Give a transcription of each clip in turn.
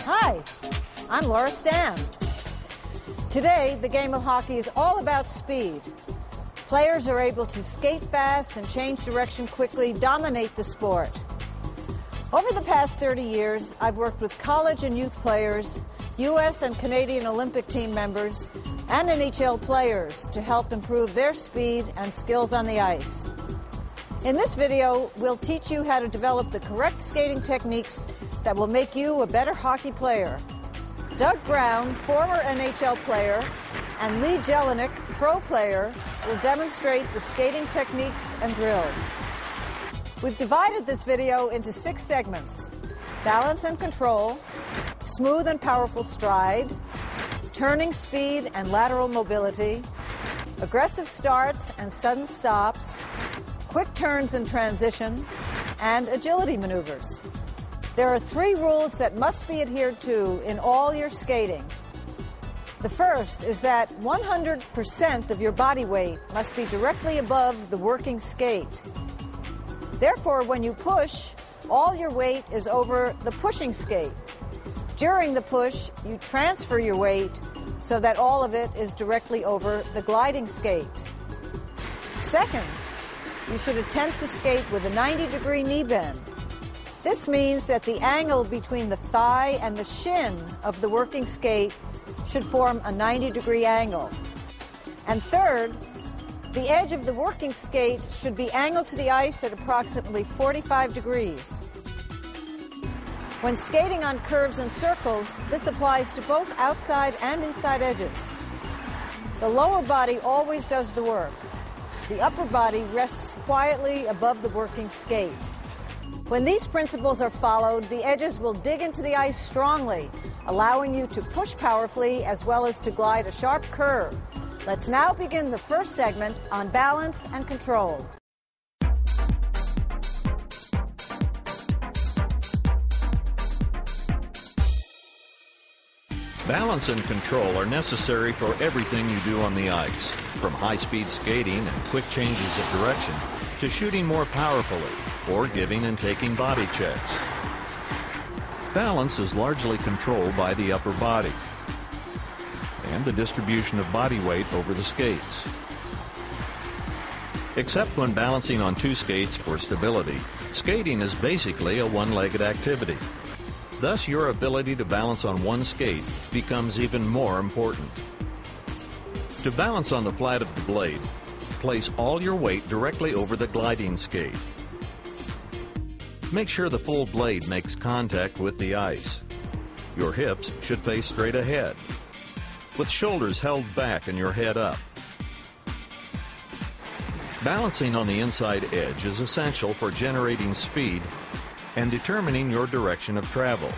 Hi, I'm Laura Stam. Today, the game of hockey is all about speed. Players are able to skate fast and change direction quickly, dominate the sport. Over the past 30 years, I've worked with college and youth players, U.S. and Canadian Olympic team members, and NHL players to help improve their speed and skills on the ice. In this video, we'll teach you how to develop the correct skating techniques that will make you a better hockey player. Doug Brown, former NHL player, and Lee Jelinek, pro player, will demonstrate the skating techniques and drills. We've divided this video into 6 segments: balance and control, smooth and powerful stride, turning speed and lateral mobility, aggressive starts and sudden stops, quick turns and transition, and agility maneuvers. There are 3 rules that must be adhered to in all your skating. The first is that 100% of your body weight must be directly above the working skate. Therefore, when you push, all your weight is over the pushing skate. During the push, you transfer your weight so that all of it is directly over the gliding skate. Second, you should attempt to skate with a 90-degree knee bend. This means that the angle between the thigh and the shin of the working skate should form a 90-degree angle. And third, the edge of the working skate should be angled to the ice at approximately 45 degrees. When skating on curves and circles, this applies to both outside and inside edges. The lower body always does the work. The upper body rests quietly above the working skate. When these principles are followed, the edges will dig into the ice strongly, allowing you to push powerfully as well as to glide a sharp curve. Let's now begin the first segment on balance and control. Balance and control are necessary for everything you do on the ice, from high-speed skating and quick changes of direction to shooting more powerfully or giving and taking body checks. Balance is largely controlled by the upper body and the distribution of body weight over the skates. Except when balancing on 2 skates for stability, skating is basically a one-legged activity. Thus, your ability to balance on 1 skate becomes even more important. To balance on the flat of the blade, place all your weight directly over the gliding skate. Make sure the full blade makes contact with the ice. Your hips should face straight ahead, with shoulders held back and your head up. Balancing on the inside edge is essential for generating speed and determining your direction of travel.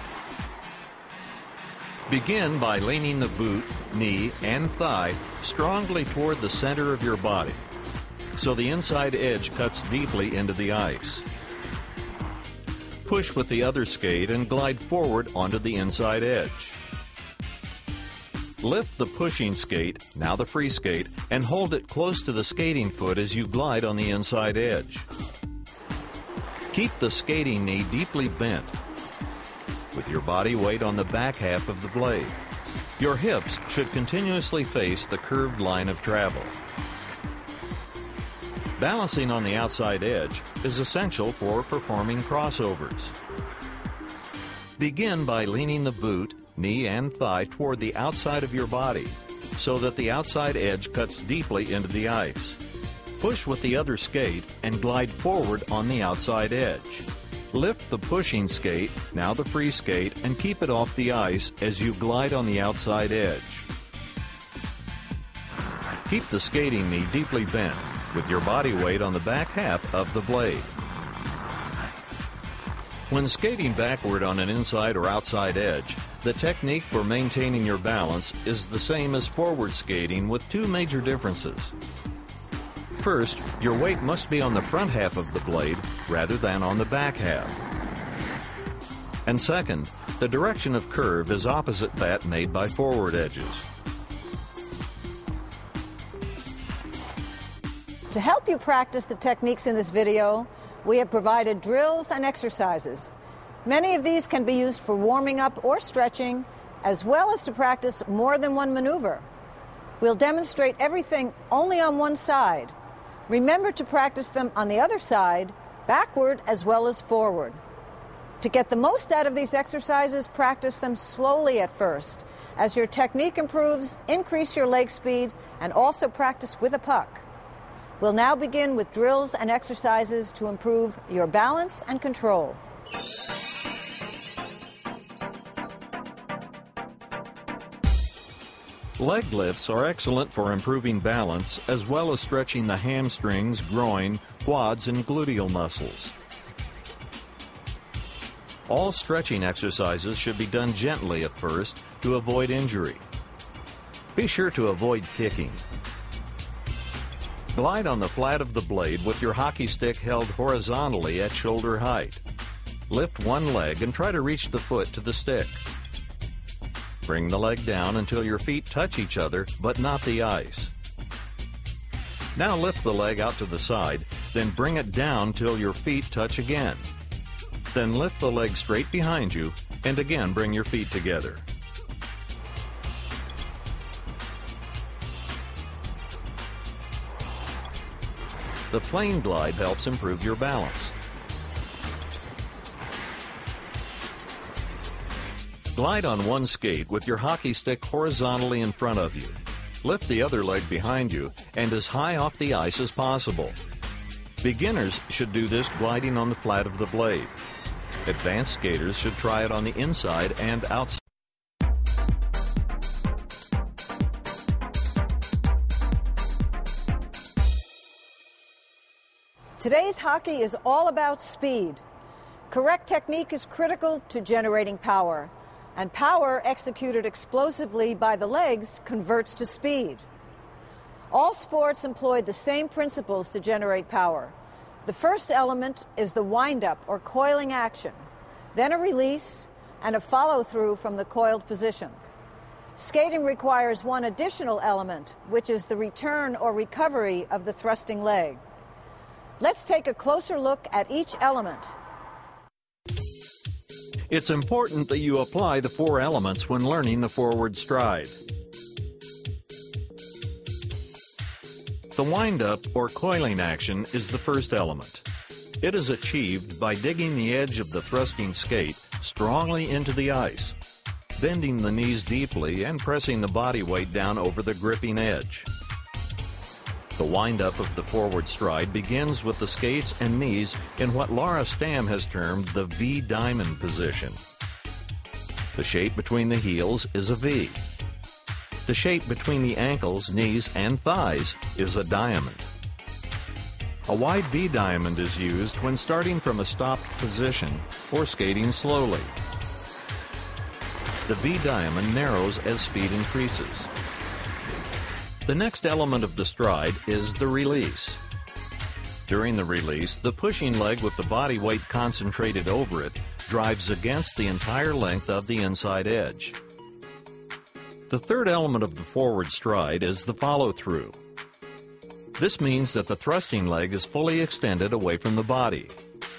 Begin by leaning the boot, knee, and thigh strongly toward the center of your body, so the inside edge cuts deeply into the ice. Push with the other skate and glide forward onto the inside edge. Lift the pushing skate, now the free skate, and hold it close to the skating foot as you glide on the inside edge. Keep the skating knee deeply bent, with your body weight on the back half of the blade. Your hips should continuously face the curved line of travel. Balancing on the outside edge is essential for performing crossovers. Begin by leaning the boot, knee, and thigh toward the outside of your body, so that the outside edge cuts deeply into the ice. Push with the other skate and glide forward on the outside edge. Lift the pushing skate, now the free skate, and keep it off the ice as you glide on the outside edge. Keep the skating knee deeply bent, with your body weight on the back half of the blade. When skating backward on an inside or outside edge, the technique for maintaining your balance is the same as forward skating with 2 major differences. First, your weight must be on the front half of the blade rather than on the back half. And second, the direction of curve is opposite that made by forward edges. To help you practice the techniques in this video, we have provided drills and exercises. Many of these can be used for warming up or stretching, as well as to practice more than one maneuver. We'll demonstrate everything only on one side. Remember to practice them on the other side, backward as well as forward. To get the most out of these exercises, practice them slowly at first. As your technique improves, increase your leg speed and also practice with a puck. We'll now begin with drills and exercises to improve your balance and control. Leg lifts are excellent for improving balance as well as stretching the hamstrings, groin, quads, and gluteal muscles. All stretching exercises should be done gently at first to avoid injury. Be sure to avoid kicking. Glide on the flat of the blade with your hockey stick held horizontally at shoulder height. Lift one leg and try to reach the foot to the stick. Bring the leg down until your feet touch each other, but not the ice. Now lift the leg out to the side, then bring it down till your feet touch again. Then lift the leg straight behind you, and again bring your feet together. The plane glide helps improve your balance. Glide on one skate with your hockey stick horizontally in front of you. Lift the other leg behind you and as high off the ice as possible. Beginners should do this gliding on the flat of the blade. Advanced skaters should try it on the inside and outside. Today's hockey is all about speed. Correct technique is critical to generating power, and power executed explosively by the legs converts to speed. All sports employ the same principles to generate power. The first element is the wind-up or coiling action, then a release and a follow-through from the coiled position. Skating requires one additional element, which is the return or recovery of the thrusting leg. Let's take a closer look at each element. It's important that you apply the four elements when learning the forward stride. The wind-up or coiling action is the first element. It is achieved by digging the edge of the thrusting skate strongly into the ice, bending the knees deeply and pressing the body weight down over the gripping edge. The wind-up of the forward stride begins with the skates and knees in what Laura Stamm has termed the V-diamond position. The shape between the heels is a V. The shape between the ankles, knees, and thighs is a diamond. A wide V-diamond is used when starting from a stopped position or skating slowly. The V-diamond narrows as speed increases. The next element of the stride is the release. During the release, the pushing leg with the body weight concentrated over it drives against the entire length of the inside edge. The third element of the forward stride is the follow-through. This means that the thrusting leg is fully extended away from the body,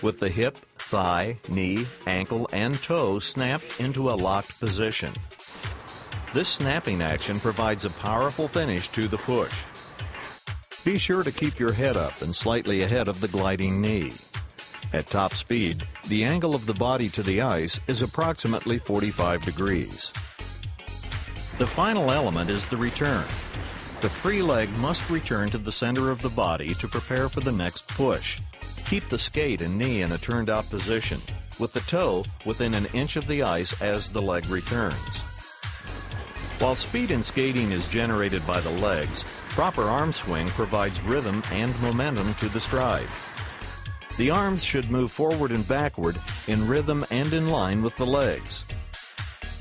with the hip, thigh, knee, ankle, and toe snapped into a locked position. This snapping action provides a powerful finish to the push. Be sure to keep your head up and slightly ahead of the gliding knee. At top speed, the angle of the body to the ice is approximately 45 degrees. The final element is the return. The free leg must return to the center of the body to prepare for the next push. Keep the skate and knee in a turned out position, with the toe within an inch of the ice as the leg returns. While speed in skating is generated by the legs, proper arm swing provides rhythm and momentum to the stride. The arms should move forward and backward in rhythm and in line with the legs.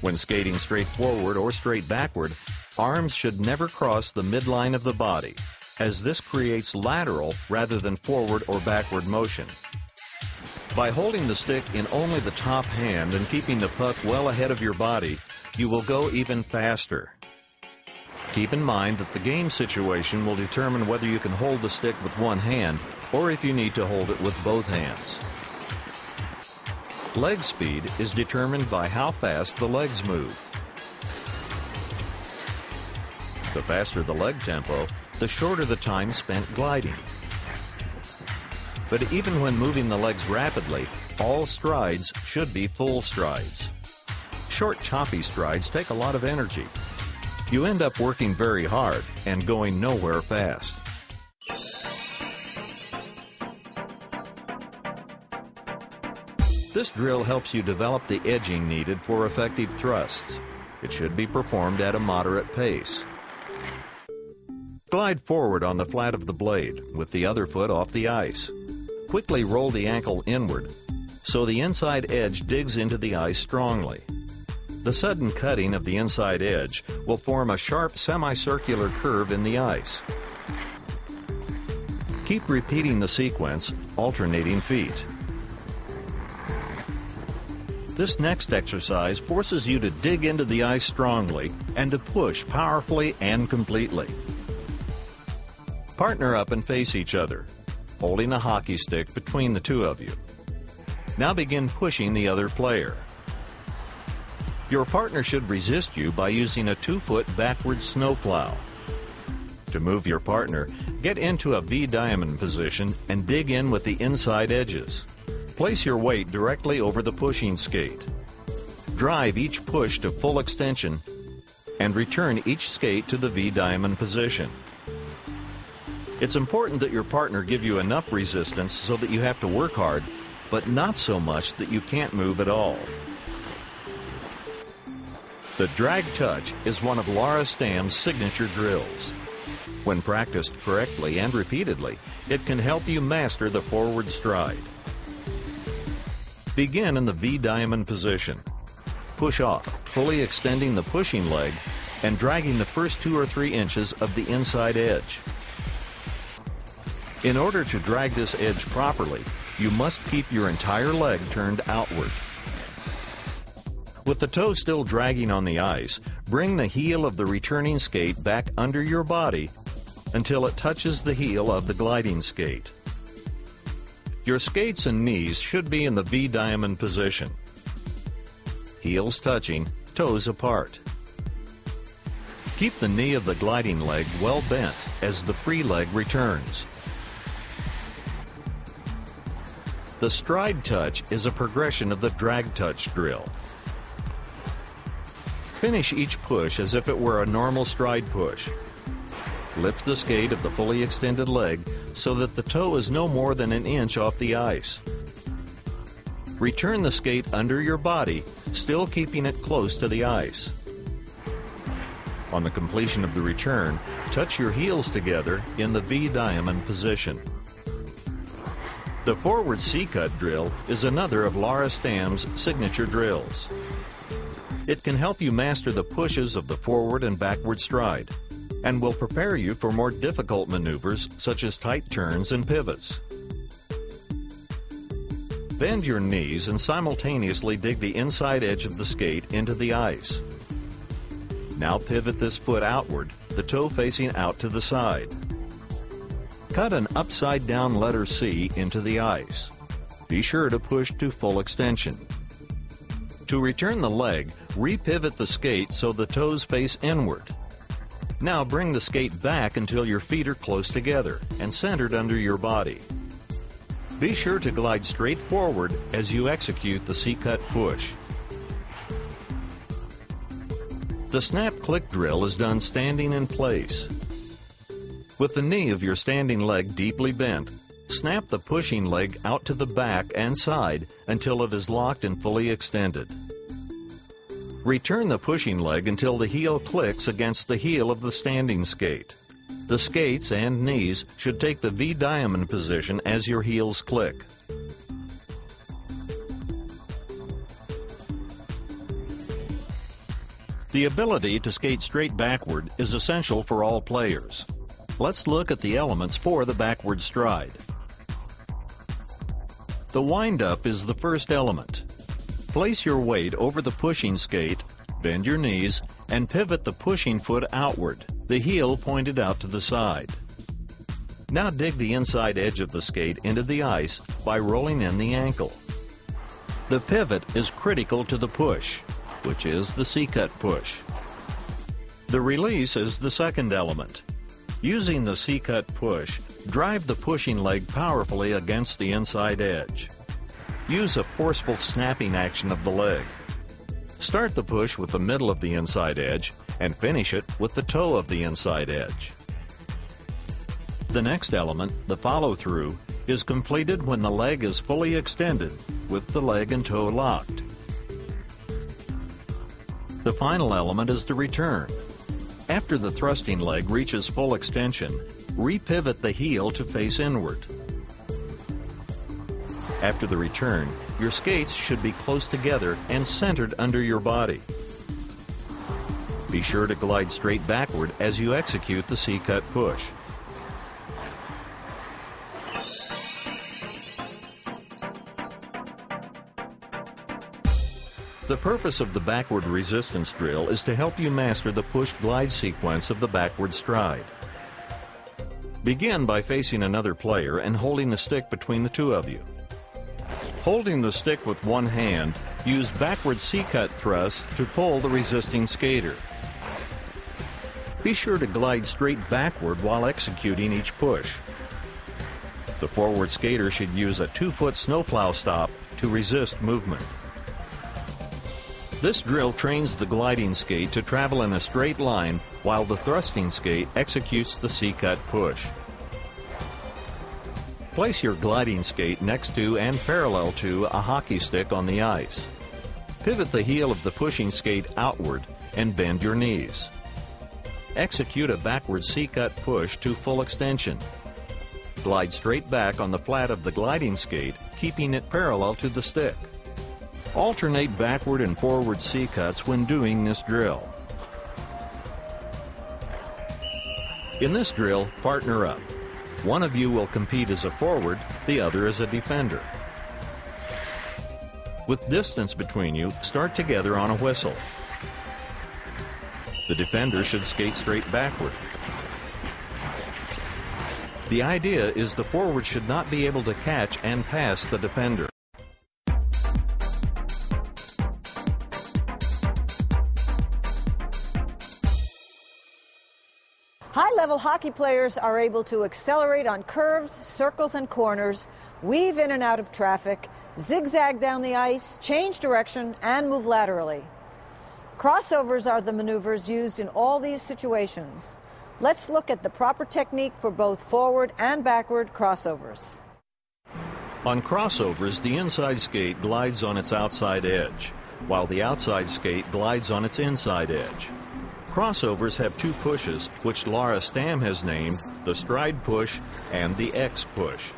When skating straight forward or straight backward, arms should never cross the midline of the body. as this creates lateral rather than forward or backward motion. By holding the stick in only the top hand and keeping the puck well ahead of your body, you will go even faster. Keep in mind that the game situation will determine whether you can hold the stick with one hand or if you need to hold it with both hands. Leg speed is determined by how fast the legs move. The faster the leg tempo, the shorter the time spent gliding. But even when moving the legs rapidly, all strides should be full strides. Short, choppy strides take a lot of energy. You end up working very hard and going nowhere fast. This drill helps you develop the edging needed for effective thrusts. It should be performed at a moderate pace. Glide forward on the flat of the blade with the other foot off the ice. Quickly roll the ankle inward so the inside edge digs into the ice strongly. The sudden cutting of the inside edge will form a sharp semicircular curve in the ice. Keep repeating the sequence, alternating feet. This next exercise forces you to dig into the ice strongly and to push powerfully and completely. Partner up and face each other, holding a hockey stick between the two of you. Now begin pushing the other player. Your partner should resist you by using a 2-foot backward snowplow. To move your partner, get into a V-diamond position and dig in with the inside edges. Place your weight directly over the pushing skate. Drive each push to full extension and return each skate to the V-diamond position. It's important that your partner give you enough resistance so that you have to work hard, but not so much that you can't move at all. The drag touch is one of Laura Stamm's signature drills. When practiced correctly and repeatedly, it can help you master the forward stride. Begin in the V-diamond position. Push off, fully extending the pushing leg and dragging the first 2 or 3 inches of the inside edge. In order to drag this edge properly, you must keep your entire leg turned outward. With the toe still dragging on the ice, bring the heel of the returning skate back under your body until it touches the heel of the gliding skate. Your skates and knees should be in the V-diamond position. Heels touching, toes apart. Keep the knee of the gliding leg well bent as the free leg returns. The stride touch is a progression of the drag touch drill. Finish each push as if it were a normal stride push. Lift the skate of the fully extended leg so that the toe is no more than an inch off the ice. Return the skate under your body, still keeping it close to the ice. On the completion of the return, touch your heels together in the V-diamond position. The forward C-cut drill is another of Laura Stamm's signature drills. It can help you master the pushes of the forward and backward stride, and will prepare you for more difficult maneuvers such as tight turns and pivots. Bend your knees and simultaneously dig the inside edge of the skate into the ice. Now pivot this foot outward, the toe facing out to the side. Cut an upside-down letter C into the ice. Be sure to push to full extension. To return the leg, repivot the skate so the toes face inward. Now bring the skate back until your feet are close together and centered under your body. Be sure to glide straight forward as you execute the C-cut push. The snap click drill is done standing in place. With the knee of your standing leg deeply bent, snap the pushing leg out to the back and side until it is locked and fully extended. Return the pushing leg until the heel clicks against the heel of the standing skate. The skates and knees should take the V-diamond position as your heels click. The ability to skate straight backward is essential for all players. Let's look at the elements for the backward stride. The wind-up is the first element. Place your weight over the pushing skate, bend your knees, and pivot the pushing foot outward, the heel pointed out to the side. Now dig the inside edge of the skate into the ice by rolling in the ankle. The pivot is critical to the push, which is the C-cut push. The release is the second element. Using the C-cut push, drive the pushing leg powerfully against the inside edge. Use a forceful snapping action of the leg. Start the push with the middle of the inside edge and finish it with the toe of the inside edge. The next element, the follow-through, is completed when the leg is fully extended with the leg and toe locked. The final element is the return. After the thrusting leg reaches full extension, re-pivot the heel to face inward. After the return, your skates should be close together and centered under your body. Be sure to glide straight backward as you execute the C-cut push. The purpose of the backward resistance drill is to help you master the push-glide sequence of the backward stride. Begin by facing another player and holding the stick between the two of you. Holding the stick with one hand, use backward C-cut thrust to pull the resisting skater. Be sure to glide straight backward while executing each push. The forward skater should use a 2-foot snowplow stop to resist movement. This drill trains the gliding skate to travel in a straight line while the thrusting skate executes the C-cut push. Place your gliding skate next to and parallel to a hockey stick on the ice. Pivot the heel of the pushing skate outward and bend your knees. Execute a backward C-cut push to full extension. Glide straight back on the flat of the gliding skate, keeping it parallel to the stick. Alternate backward and forward C-cuts when doing this drill. In this drill, partner up. One of you will compete as a forward, the other as a defender. With distance between you, start together on a whistle. The defender should skate straight backward. The idea is the forward should not be able to catch and pass the defender. High-level hockey players are able to accelerate on curves, circles, and corners, weave in and out of traffic, zigzag down the ice, change direction, and move laterally. Crossovers are the maneuvers used in all these situations. Let's look at the proper technique for both forward and backward crossovers. On crossovers, the inside skate glides on its outside edge, while the outside skate glides on its inside edge. Crossovers have two pushes, which Laura Stamm has named the stride push and the X push.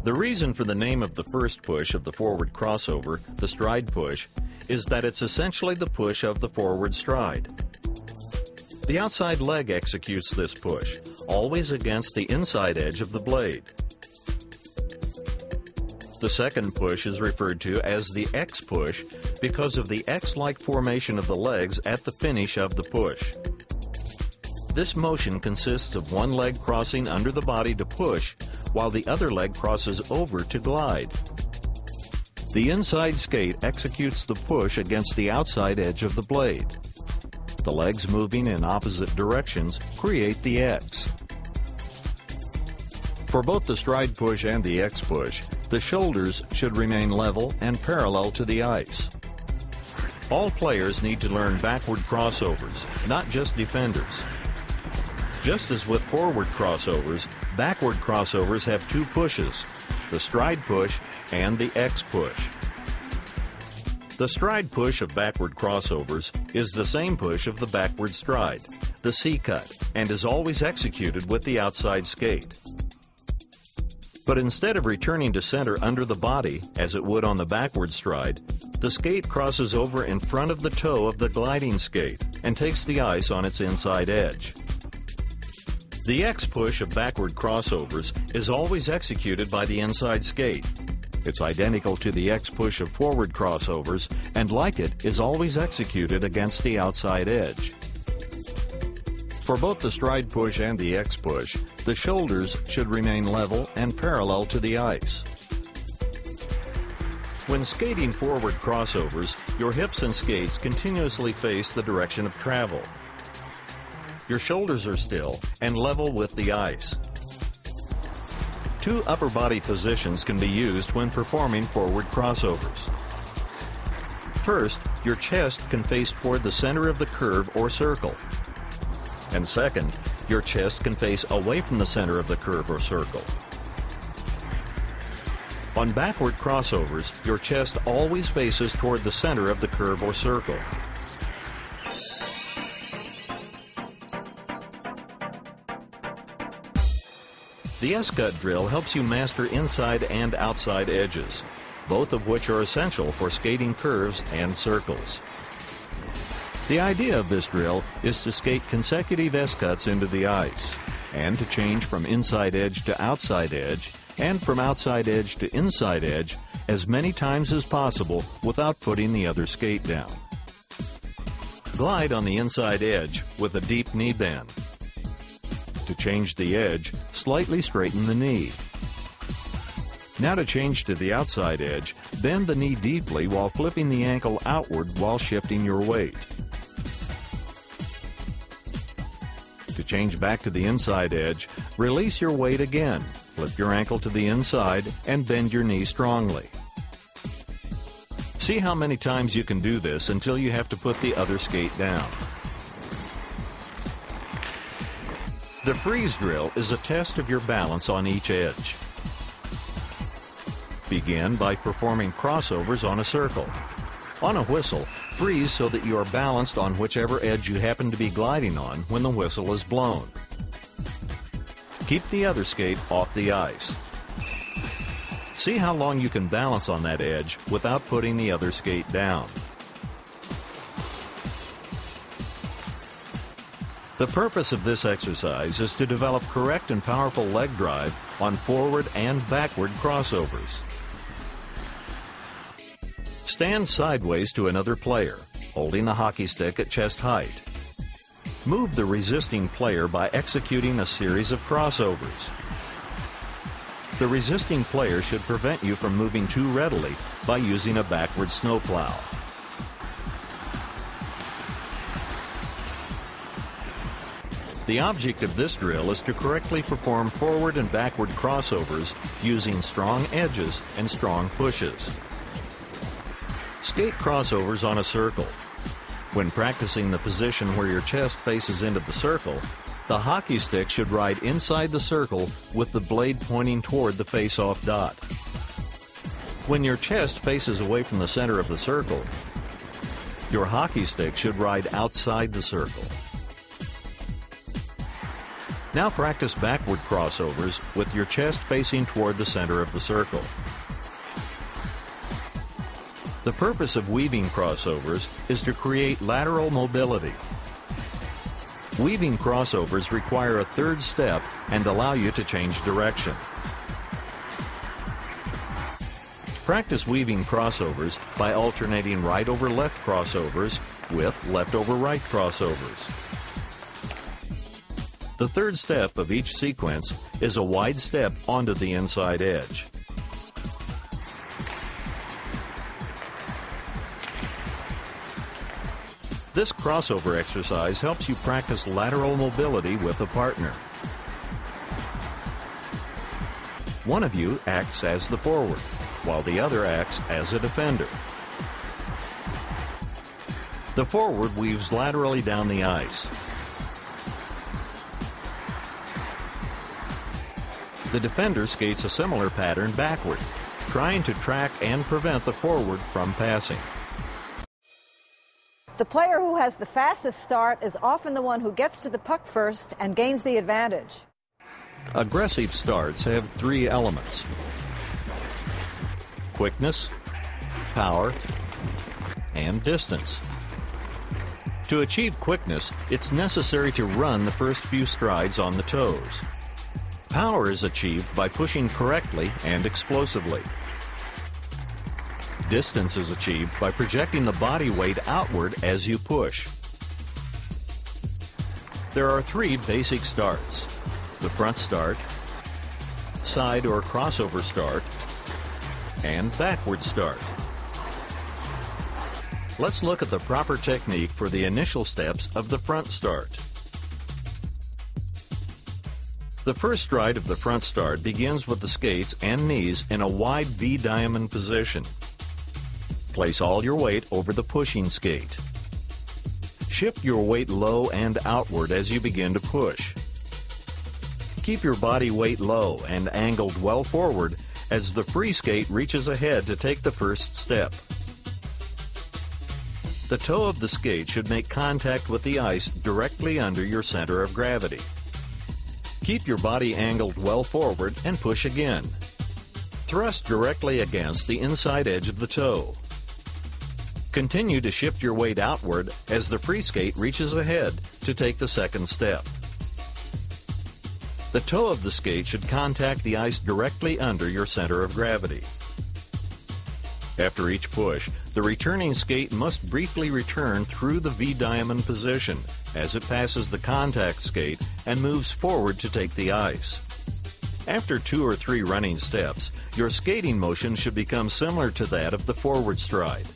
The reason for the name of the first push of the forward crossover, the stride push, is that it's essentially the push of the forward stride. The outside leg executes this push, always against the inside edge of the blade. The second push is referred to as the X push because of the X-like formation of the legs at the finish of the push. This motion consists of one leg crossing under the body to push, while the other leg crosses over to glide. The inside skate executes the push against the outside edge of the blade. The legs moving in opposite directions create the X. For both the stride push and the X push, the shoulders should remain level and parallel to the ice. All players need to learn backward crossovers, not just defenders. Just as with forward crossovers, backward crossovers have two pushes, the stride push and the X push. The stride push of backward crossovers is the same push of the backward stride, the C-cut, and is always executed with the outside skate. But instead of returning to center under the body, as it would on the backward stride, the skate crosses over in front of the toe of the gliding skate and takes the ice on its inside edge. The X push of backward crossovers is always executed by the inside skate. It's identical to the X push of forward crossovers, and like it, is always executed against the outside edge. For both the stride push and the X push, the shoulders should remain level and parallel to the ice. When skating forward crossovers, your hips and skates continuously face the direction of travel. Your shoulders are still and level with the ice. Two upper body positions can be used when performing forward crossovers. First, your chest can face toward the center of the curve or circle. And second, your chest can face away from the center of the curve or circle. On backward crossovers, your chest always faces toward the center of the curve or circle. The S-cut drill helps you master inside and outside edges, both of which are essential for skating curves and circles. The idea of this drill is to skate consecutive S-cuts into the ice, and to change from inside edge to outside edge, and from outside edge to inside edge as many times as possible without putting the other skate down. Glide on the inside edge with a deep knee bend. To change the edge, slightly straighten the knee. Now to change to the outside edge, bend the knee deeply while flipping the ankle outward while shifting your weight. To change back to the inside edge, release your weight again, flip your ankle to the inside, and bend your knee strongly. See how many times you can do this until you have to put the other skate down. The freeze drill is a test of your balance on each edge. Begin by performing crossovers on a circle. On a whistle, freeze so that you are balanced on whichever edge you happen to be gliding on when the whistle is blown. Keep the other skate off the ice. See how long you can balance on that edge without putting the other skate down. The purpose of this exercise is to develop correct and powerful leg drive on forward and backward crossovers. Stand sideways to another player, holding the hockey stick at chest height. Move the resisting player by executing a series of crossovers. The resisting player should prevent you from moving too readily by using a backward snowplow. The object of this drill is to correctly perform forward and backward crossovers using strong edges and strong pushes. Skate crossovers on a circle. When practicing the position where your chest faces into the circle, the hockey stick should ride inside the circle with the blade pointing toward the face-off dot. When your chest faces away from the center of the circle, your hockey stick should ride outside the circle. Now practice backward crossovers with your chest facing toward the center of the circle. The purpose of weaving crossovers is to create lateral mobility. Weaving crossovers require a third step and allow you to change direction. Practice weaving crossovers by alternating right over left crossovers with left over right crossovers. The third step of each sequence is a wide step onto the inside edge. This crossover exercise helps you practice lateral mobility with a partner. One of you acts as the forward, while the other acts as a defender. The forward weaves laterally down the ice. The defender skates a similar pattern backward, trying to track and prevent the forward from passing. The player who has the fastest start is often the one who gets to the puck first and gains the advantage. Aggressive starts have three elements: quickness, power, and distance. To achieve quickness, it's necessary to run the first few strides on the toes. Power is achieved by pushing correctly and explosively. Distance is achieved by projecting the body weight outward as you push. There are 3 basic starts: the front start, side or crossover start, and backward start. Let's look at the proper technique for the initial steps of the front start. The first stride of the front start begins with the skates and knees in a wide V diamond position. Place all your weight over the pushing skate. Shift your weight low and outward as you begin to push. Keep your body weight low and angled well forward as the free skate reaches ahead to take the first step. The toe of the skate should make contact with the ice directly under your center of gravity. Keep your body angled well forward and push again. Thrust directly against the inside edge of the toe. Continue to shift your weight outward as the free skate reaches ahead to take the second step. The toe of the skate should contact the ice directly under your center of gravity. After each push, the returning skate must briefly return through the V diamond position as it passes the contact skate and moves forward to take the ice. After 2 or 3 running steps, your skating motion should become similar to that of the forward stride.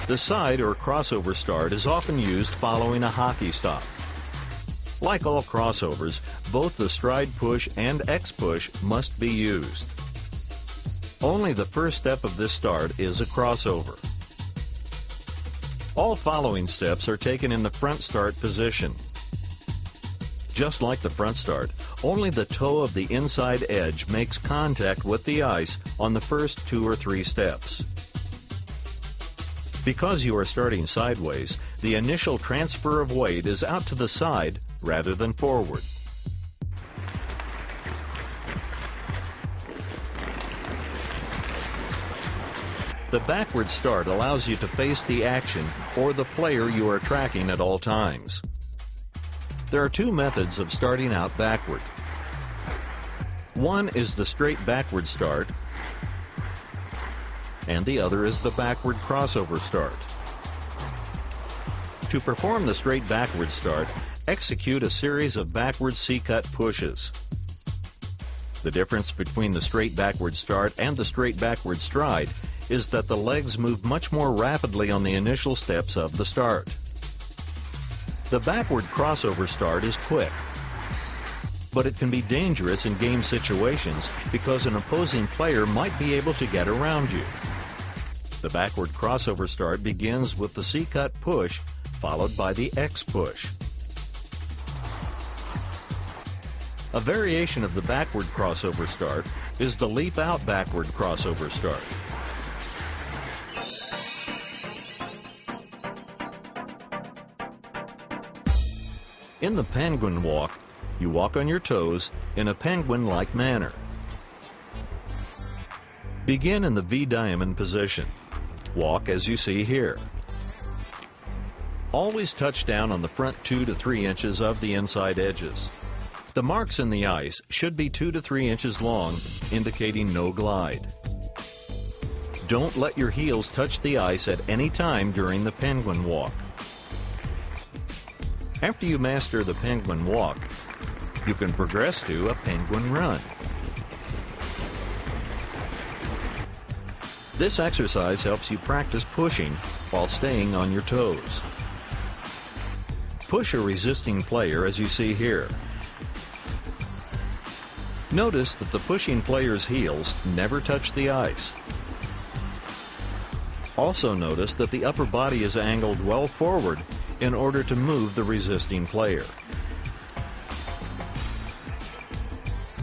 The side or crossover start is often used following a hockey stop. Like all crossovers, both the stride push and X push must be used. Only the first step of this start is a crossover. All following steps are taken in the front start position. Just like the front start, only the toe of the inside edge makes contact with the ice on the first 2 or 3 steps. Because you are starting sideways, the initial transfer of weight is out to the side rather than forward. The backward start allows you to face the action or the player you are tracking at all times. There are 2 methods of starting out backward. One is the straight backward start, and the other is the backward crossover start. To perform the straight backward start, execute a series of backward C-cut pushes. The difference between the straight backward start and the straight backward stride is that the legs move much more rapidly on the initial steps of the start. The backward crossover start is quick, but it can be dangerous in game situations because an opposing player might be able to get around you. The backward crossover start begins with the C-cut push, followed by the X push. A variation of the backward crossover start is the leap out backward crossover start. In the penguin walk, you walk on your toes in a penguin-like manner. Begin in the V diamond position. Walk as you see here. Always touch down on the front 2 to 3 inches of the inside edges. The marks in the ice should be 2 to 3 inches long, indicating no glide. Don't let your heels touch the ice at any time during the penguin walk. After you master the penguin walk, you can progress to a penguin run. This exercise helps you practice pushing while staying on your toes. Push a resisting player as you see here. Notice that the pushing player's heels never touch the ice. Also notice that the upper body is angled well forward in order to move the resisting player.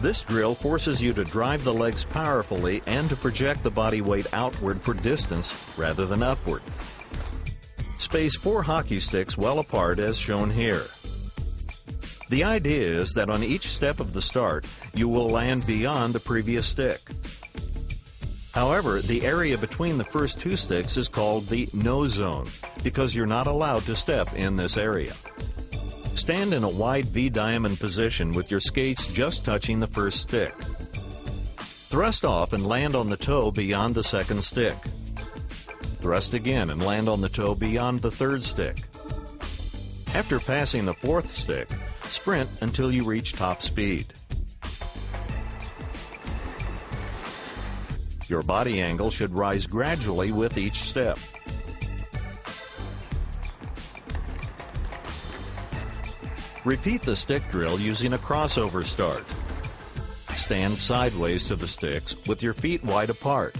This drill forces you to drive the legs powerfully and to project the body weight outward for distance rather than upward. Space 4 hockey sticks well apart as shown here. The idea is that on each step of the start, you will land beyond the previous stick. However, the area between the first two sticks is called the no zone because you're not allowed to step in this area. Stand in a wide V-diamond position with your skates just touching the first stick. Thrust off and land on the toe beyond the second stick. Thrust again and land on the toe beyond the third stick. After passing the fourth stick, sprint until you reach top speed. Your body angle should rise gradually with each step. Repeat the stick drill using a crossover start. Stand sideways to the sticks with your feet wide apart.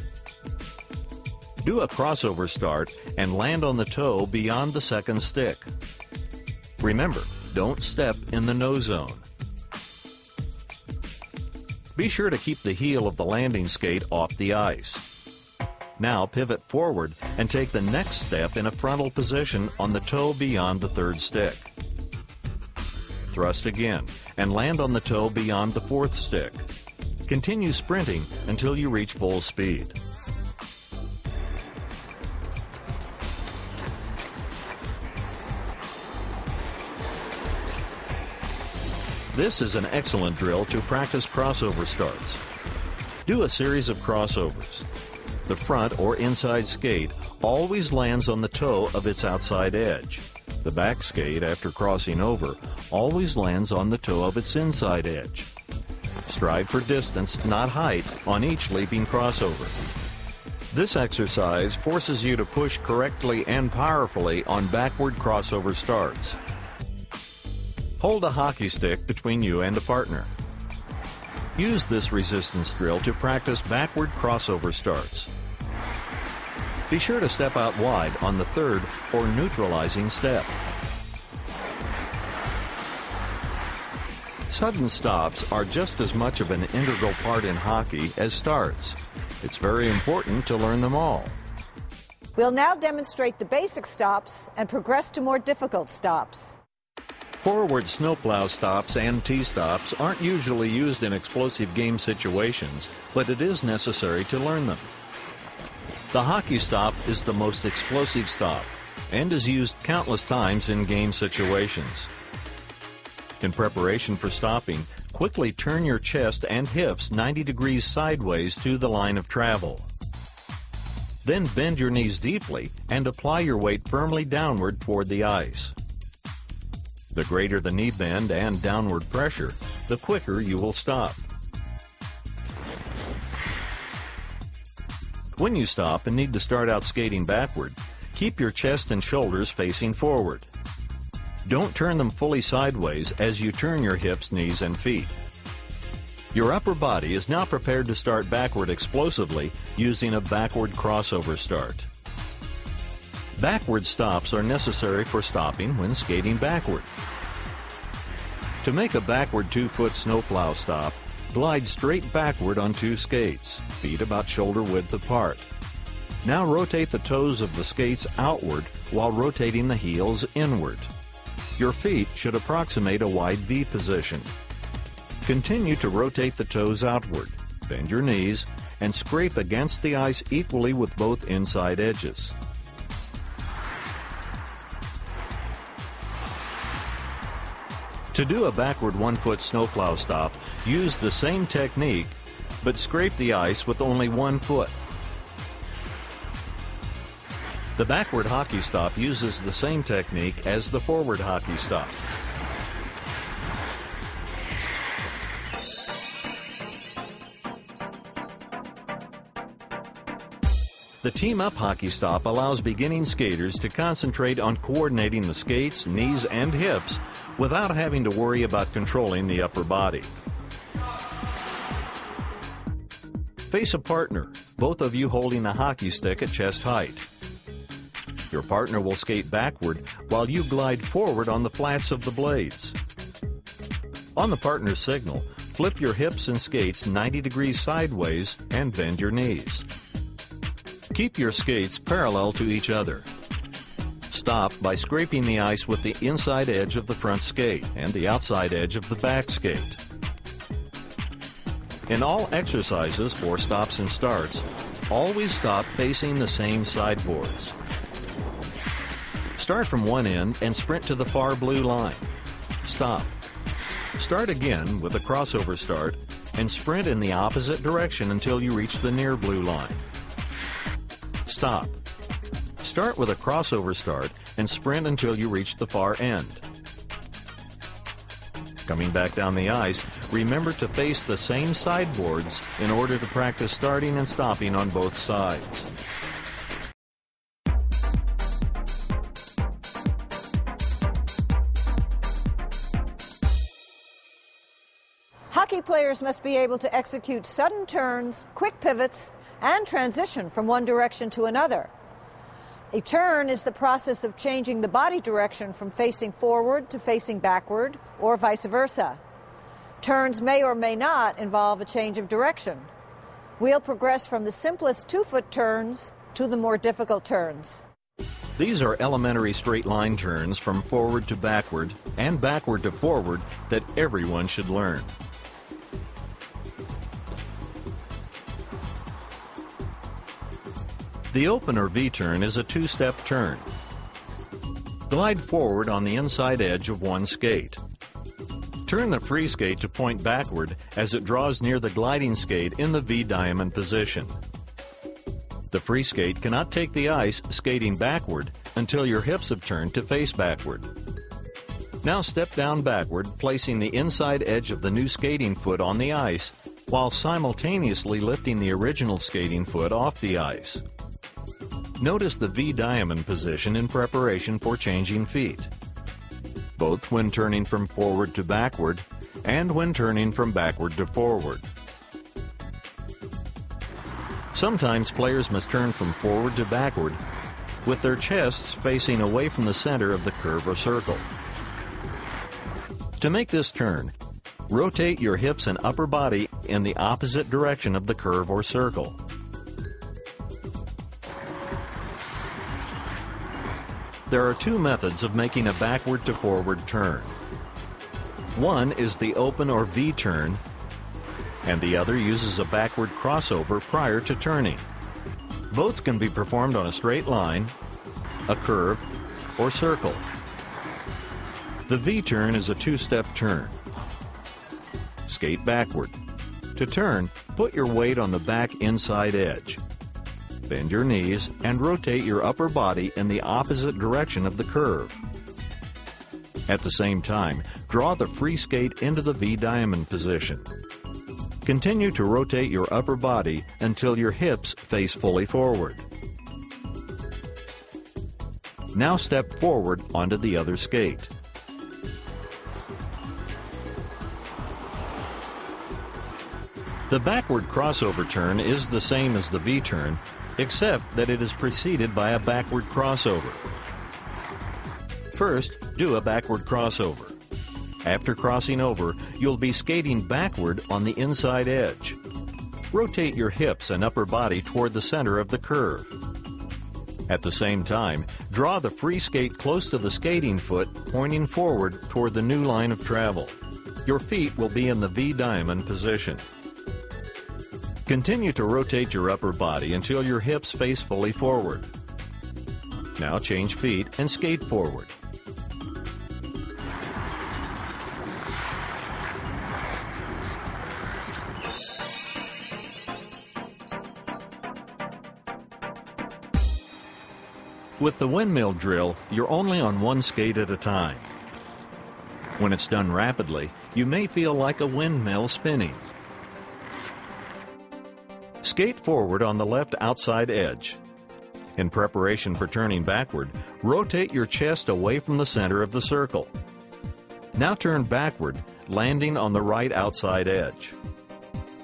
Do a crossover start and land on the toe beyond the second stick. Remember, don't step in the no zone. Be sure to keep the heel of the landing skate off the ice. Now pivot forward and take the next step in a frontal position on the toe beyond the third stick. Thrust again and land on the toe beyond the fourth stick. Continue sprinting until you reach full speed. This is an excellent drill to practice crossover starts. Do a series of crossovers. The front or inside skate always lands on the toe of its outside edge. The back skate, after crossing over, always lands on the toe of its inside edge. Strive for distance, not height, on each leaping crossover. This exercise forces you to push correctly and powerfully on backward crossover starts. Hold a hockey stick between you and a partner. Use this resistance drill to practice backward crossover starts. Be sure to step out wide on the third or neutralizing step. Sudden stops are just as much of an integral part in hockey as starts. It's very important to learn them all. We'll now demonstrate the basic stops and progress to more difficult stops. Forward snowplow stops and T-stops aren't usually used in explosive game situations, but it is necessary to learn them. The hockey stop is the most explosive stop and is used countless times in game situations. In preparation for stopping, quickly turn your chest and hips 90 degrees sideways to the line of travel. Then bend your knees deeply and apply your weight firmly downward toward the ice. The greater the knee bend and downward pressure, the quicker you will stop. When you stop and need to start out skating backward, keep your chest and shoulders facing forward. Don't turn them fully sideways as you turn your hips, knees, and feet. Your upper body is now prepared to start backward explosively using a backward crossover start. Backward stops are necessary for stopping when skating backward. To make a backward 2-foot snowplow stop, glide straight backward on 2 skates, feet about shoulder width apart. Now rotate the toes of the skates outward while rotating the heels inward. Your feet should approximate a wide V position. Continue to rotate the toes outward, bend your knees, and scrape against the ice equally with both inside edges. To do a backward 1-foot snowplow stop, use the same technique, but scrape the ice with only 1 foot. The backward hockey stop uses the same technique as the forward hockey stop. The team-up hockey stop allows beginning skaters to concentrate on coordinating the skates, knees, and hips without having to worry about controlling the upper body. Face a partner, both of you holding a hockey stick at chest height. Your partner will skate backward while you glide forward on the flats of the blades. On the partner's signal, flip your hips and skates 90 degrees sideways and bend your knees. Keep your skates parallel to each other. stop by scraping the ice with the inside edge of the front skate and the outside edge of the back skate. In all exercises for stops and starts, always stop facing the same sideboards. Start from one end and sprint to the far blue line. Stop. Start again with a crossover start and sprint in the opposite direction until you reach the near blue line. Stop. Start with a crossover start and sprint until you reach the far end. Coming back down the ice, remember to face the same sideboards in order to practice starting and stopping on both sides. Hockey players must be able to execute sudden turns, quick pivots, and transition from one direction to another. A turn is the process of changing the body direction from facing forward to facing backward, or vice versa. Turns may or may not involve a change of direction. We'll progress from the simplest two-foot turns to the more difficult turns. These are elementary straight line turns from forward to backward and backward to forward that everyone should learn. The open or V-turn is a two-step turn. Glide forward on the inside edge of one skate. Turn the free skate to point backward as it draws near the gliding skate in the V-diamond position. The free skate cannot take the ice skating backward until your hips have turned to face backward. Now step down backward, placing the inside edge of the new skating foot on the ice while simultaneously lifting the original skating foot off the ice. Notice the V-diamond position in preparation for changing feet, both when turning from forward to backward and when turning from backward to forward. Sometimes players must turn from forward to backward with their chests facing away from the center of the curve or circle. To make this turn, rotate your hips and upper body in the opposite direction of the curve or circle. There are two methods of making a backward to forward turn. One is the open or V-turn, and the other uses a backward crossover prior to turning. Both can be performed on a straight line, a curve, or circle. The V-turn is a two-step turn. Skate backward. To turn, put your weight on the back inside edge. Bend your knees and rotate your upper body in the opposite direction of the curve. At the same time, draw the free skate into the V-diamond position. Continue to rotate your upper body until your hips face fully forward. Now step forward onto the other skate. The backward crossover turn is the same as the V-turn, except that it is preceded by a backward crossover. First, do a backward crossover. After crossing over, you'll be skating backward on the inside edge. Rotate your hips and upper body toward the center of the curve. At the same time, draw the free skate close to the skating foot, pointing forward toward the new line of travel. Your feet will be in the V-diamond position. Continue to rotate your upper body until your hips face fully forward. Now change feet and skate forward. With the windmill drill, you're only on one skate at a time. When it's done rapidly, you may feel like a windmill spinning. Skate forward on the left outside edge. In preparation for turning backward, rotate your chest away from the center of the circle. Now turn backward, landing on the right outside edge.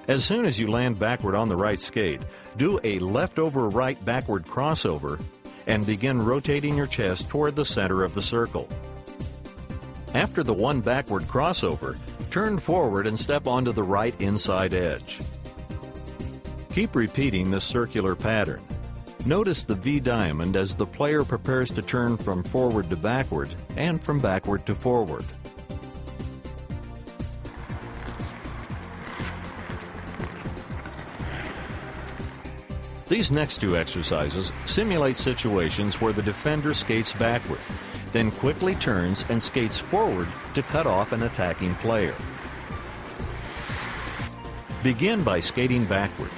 As soon as you land backward on the right skate, do a left-over right backward crossover and begin rotating your chest toward the center of the circle. After the one backward crossover, turn forward and step onto the right inside edge. Keep repeating this circular pattern. Notice the V diamond as the player prepares to turn from forward to backward and from backward to forward. These next two exercises simulate situations where the defender skates backward, then quickly turns and skates forward to cut off an attacking player. Begin by skating backward.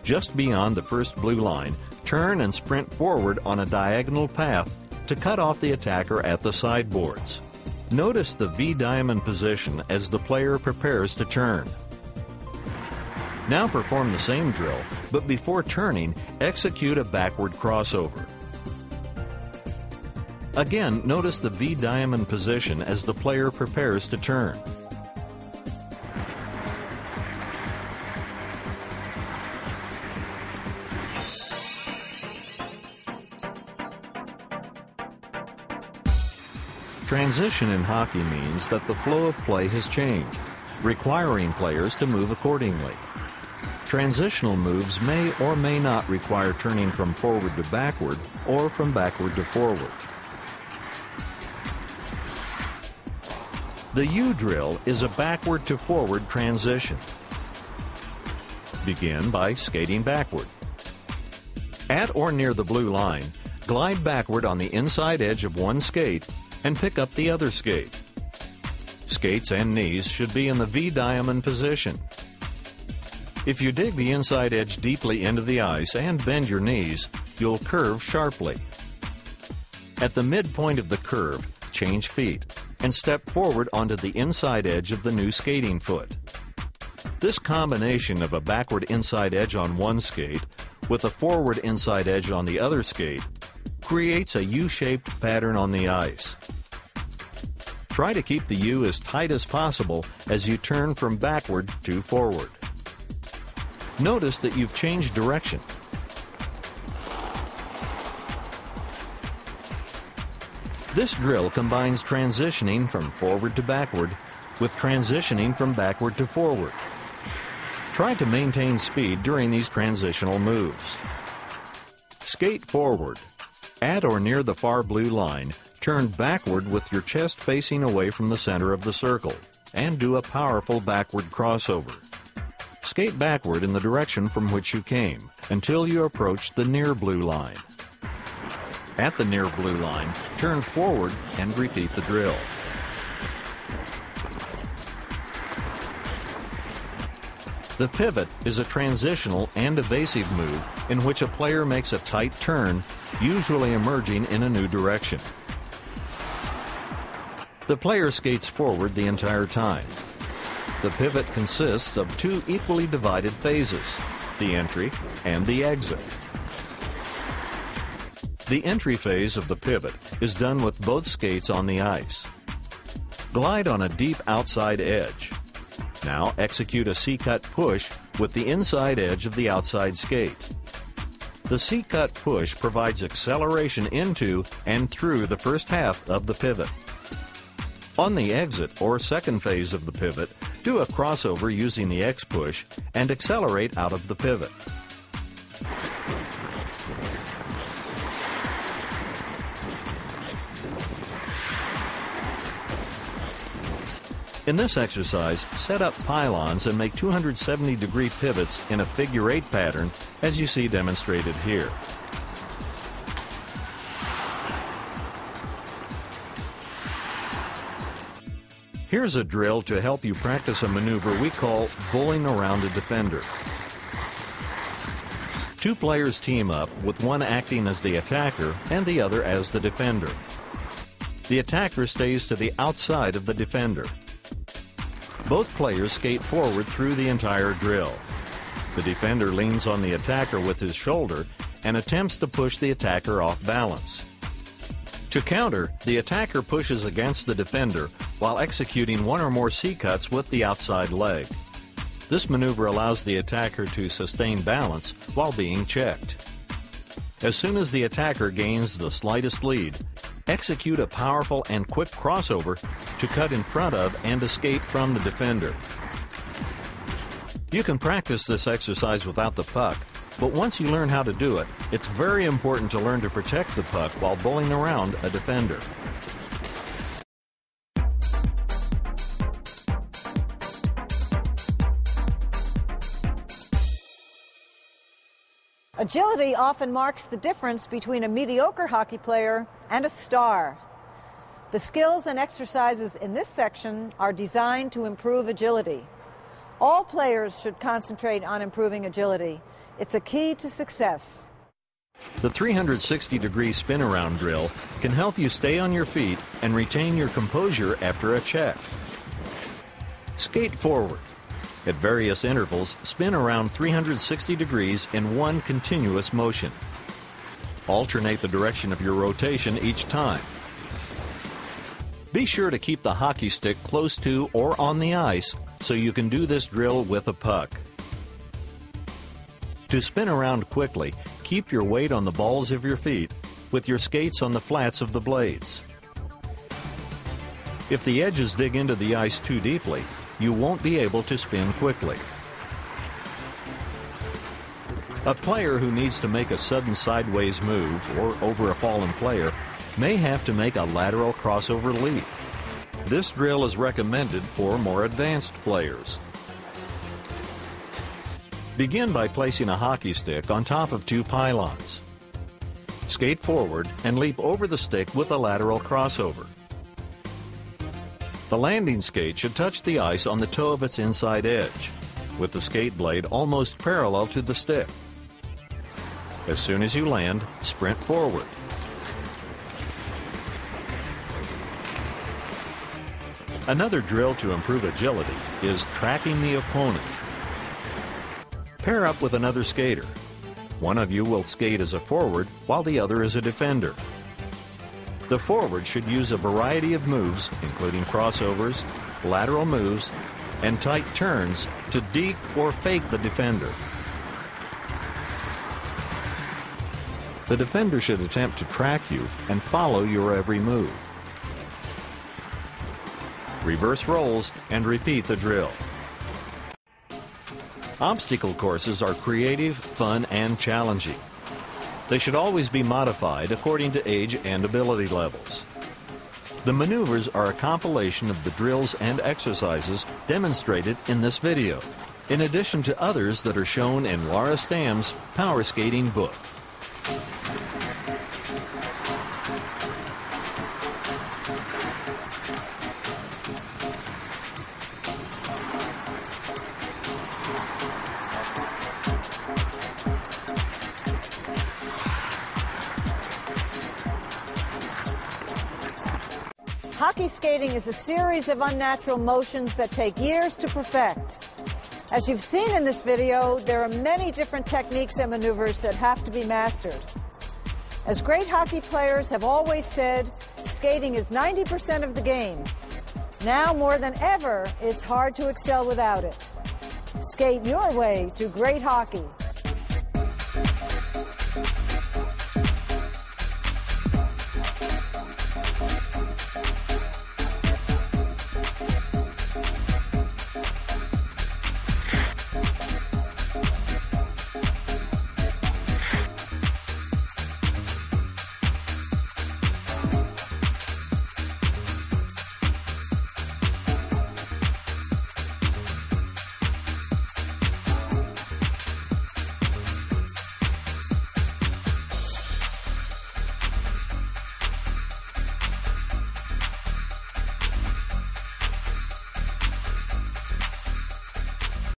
Just beyond the first blue line, turn and sprint forward on a diagonal path to cut off the attacker at the sideboards. Notice the V diamond position as the player prepares to turn. Now perform the same drill, but before turning, execute a backward crossover. Again, notice the V diamond position as the player prepares to turn. Transition in hockey means that the flow of play has changed, requiring players to move accordingly. Transitional moves may or may not require turning from forward to backward or from backward to forward. The U drill is a backward to forward transition. Begin by skating backward. At or near the blue line, glide backward on the inside edge of one skate and pick up the other skate. Skates and knees should be in the V diamond position. If you dig the inside edge deeply into the ice and bend your knees, you'll curve sharply. At the midpoint of the curve, change feet and step forward onto the inside edge of the new skating foot. This combination of a backward inside edge on one skate with a forward inside edge on the other skate creates a U-shaped pattern on the ice. Try to keep the U as tight as possible as you turn from backward to forward. Notice that you've changed direction. This drill combines transitioning from forward to backward with transitioning from backward to forward. Try to maintain speed during these transitional moves. Skate forward. At or near the far blue line, turn backward with your chest facing away from the center of the circle and do a powerful backward crossover. Skate backward in the direction from which you came until you approach the near blue line. At the near blue line, turn forward and repeat the drill. The pivot is a transitional and evasive move in which a player makes a tight turn, usually emerging in a new direction. The player skates forward the entire time. The pivot consists of two equally divided phases, the entry and the exit. The entry phase of the pivot is done with both skates on the ice. Glide on a deep outside edge. Now execute a C-cut push with the inside edge of the outside skate. The C-cut push provides acceleration into and through the first half of the pivot. On the exit or second phase of the pivot, do a crossover using the X push and accelerate out of the pivot. In this exercise, set up pylons and make 270-degree pivots in a figure-8 pattern as you see demonstrated here. Here's a drill to help you practice a maneuver we call bowling around a defender. Two players team up, with one acting as the attacker and the other as the defender. The attacker stays to the outside of the defender. Both players skate forward through the entire drill. The defender leans on the attacker with his shoulder and attempts to push the attacker off balance. To counter, the attacker pushes against the defender while executing one or more C-cuts with the outside leg. This maneuver allows the attacker to sustain balance while being checked. As soon as the attacker gains the slightest lead, execute a powerful and quick crossover to cut in front of and escape from the defender. You can practice this exercise without the puck, But once you learn how to do it, it's very important to learn to protect the puck while bowling around a defender. Agility often marks the difference between a mediocre hockey player and a star. The skills and exercises in this section are designed to improve agility. All players should concentrate on improving agility. It's a key to success. The 360-degree spin-around drill can help you stay on your feet and retain your composure after a check. Skate forward. At various intervals, spin around 360 degrees in one continuous motion. Alternate the direction of your rotation each time. Be sure to keep the hockey stick close to or on the ice so you can do this drill with a puck. To spin around quickly, keep your weight on the balls of your feet with your skates on the flats of the blades. If the edges dig into the ice too deeply, you won't be able to spin quickly. A player who needs to make a sudden sideways move or over a fallen player may have to make a lateral crossover leap. This drill is recommended for more advanced players. Begin by placing a hockey stick on top of two pylons. Skate forward and leap over the stick with a lateral crossover. The landing skate should touch the ice on the toe of its inside edge, with the skate blade almost parallel to the stick. As soon as you land, sprint forward. Another drill to improve agility is tracking the opponent. Pair up with another skater. One of you will skate as a forward while the other is a defender. The forward should use a variety of moves, including crossovers, lateral moves, and tight turns to deke or fake the defender. The defender should attempt to track you and follow your every move. Reverse roles and repeat the drill. Obstacle courses are creative, fun, and challenging. They should always be modified according to age and ability levels. The maneuvers are a compilation of the drills and exercises demonstrated in this video, in addition to others that are shown in Laura Stamm's Power Skating book. Hockey skating is a series of unnatural motions that take years to perfect. As you've seen in this video, there are many different techniques and maneuvers that have to be mastered. As great hockey players have always said, skating is 90% of the game. Now more than ever, it's hard to excel without it. Skate your way to great hockey.